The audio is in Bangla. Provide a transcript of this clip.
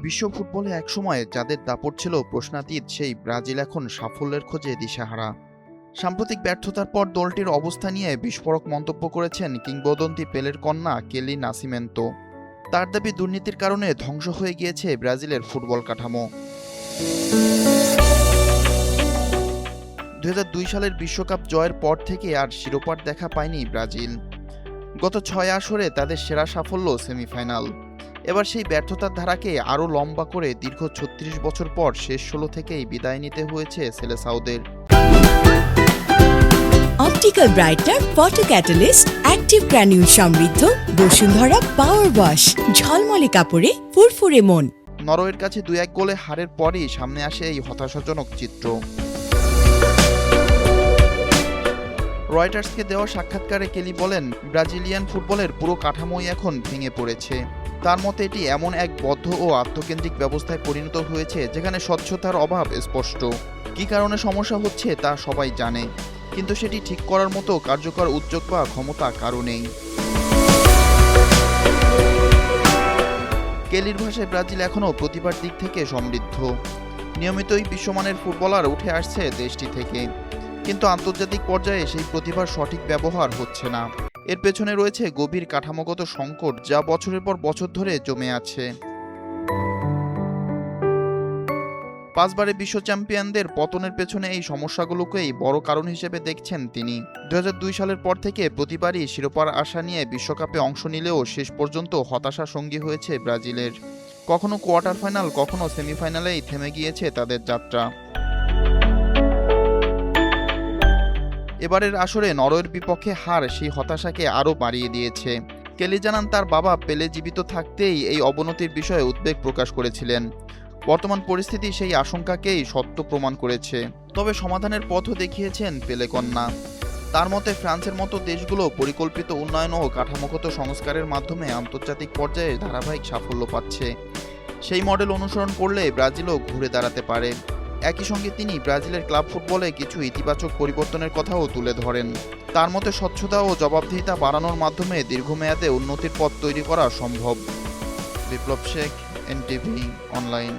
বিশ্ব ফুটবলে একসময় যাদের দাপট ছিল প্রশ্নাতীত, সেই ব্রাজিল এখন সাফল্যের খোঁজে দিশেহারা। সাম্প্রতিক ব্যর্থতার পর দলটির অবস্থা নিয়ে বিস্ফোরক মন্তব্য করেছেন কিংবদন্তি পেলের কন্যা কেলি নাসিমেন্তো। তার দাবি, দুর্নীতির কারণে ধ্বংস হয়ে গিয়েছে ব্রাজিলের ফুটবল কাঠামো। 2002 সালের বিশ্বকাপ জয়ের পর থেকে আর শিরোপার দেখা পায়নি ব্রাজিল। গত 6 আসরে তাদের সেরা সাফল্য সেমিফাইনাল। এবার সেই ব্যর্থতার ধারাকে আরও লম্বা করে দীর্ঘ 36 বছর পর শেষ 16 থেকেই বিদায় নিতে হয়েছে সেলেসাওদের। Optical brighter photo catalyst active granule সমৃদ্ধ বসুন্ধরা পাওয়ার ওয়াশ, ঝলমলে কাপড়ে ফুরফুরে মন। নরওয়ের কাছে 2-1 গোলে হারের পরই সামনে আসে এই হতাশাজনক চিত্র। রয়টার্সকে দেওয়া সাক্ষাৎকারে কেলি বলেন, ব্রাজিলিয়ান ফুটবলের পুরো কাঠামোই এখন ভেঙে পড়েছে। তার মতে এটি এমন এক বদ্ধ ও আত্মকেন্দ্রিক ব্যবস্থায় পরিণত হয়েছে যেখানে স্বচ্ছতার অভাব স্পষ্ট। কী কারণে সমস্যা হচ্ছে তা সবাই জানে, কিন্তু সেটি ঠিক করার মতো কার্যকর উদ্যোগ বা ক্ষমতা কারও নেই। কেলির ভাষায় ব্রাজিল এখনও প্রতিভার দিক থেকে সমৃদ্ধ। নিয়মিতই বিশ্বমানের ফুটবলার উঠে আসছে দেশটি থেকে, কিন্তু আন্তর্জাতিক পর্যায়ে সেই প্রতিভার সঠিক ব্যবহার হচ্ছে না। এর পেছনে রয়েছে গভীর কাঠামোগত সংকট, যা বছরের পর বছর ধরে জমে আছে। 5 বারে বিশ্ব চ্যাম্পিয়নদের পতনের পেছনে এই সমস্যাগুলোকেই বড় কারণ হিসেবে দেখছেন তিনি। 2002 সালের পর থেকে প্রতিবারই শিরোপার আশা নিয়ে বিশ্বকাপে অংশ নিলেও শেষ পর্যন্ত হতাশা সঙ্গী হয়েছে ব্রাজিলের। কখনো কোয়ার্টার ফাইনাল, কখনো সেমিফাইনালেই থেমে গিয়েছে তাদের যাত্রা। এবারের আসরে নরওয়ের বিপক্ষে হার সেই হতাশাকে আরও বাড়িয়ে দিয়েছে। কেলি জানান, তার বাবা পেলে জীবিত থাকতেই এই অবনতির বিষয়ে উদ্বেগ প্রকাশ করেছিলেন। বর্তমান পরিস্থিতি সেই আশঙ্কাকেই সত্য প্রমাণ করেছে। তবে সমাধানের পথও দেখিয়েছেন পেলে কন্যা। তার মতে ফ্রান্সের মতো দেশগুলো পরিকল্পিত উন্নয়ন ও কাঠামোগত সংস্কারের মাধ্যমে আন্তর্জাতিক পর্যায়ে ধারাবাহিক সাফল্য পাচ্ছে। সেই মডেল অনুসরণ করলে ব্রাজিলও ঘুরে দাঁড়াতে পারে। একই সঙ্গে তিনি ব্রাজিলের ক্লাব ফুটবলে কিছু ইতিবাচক পরিবর্তনের কথাও তুলে ধরেন। তার মতে স্বচ্ছতা ও জবাবদিহিতা বাড়ানোর মাধ্যমে দীর্ঘমেয়াদে উন্নতির পথ তৈরি করা সম্ভব। বিপ্লব শেখ, NTV অনলাইন।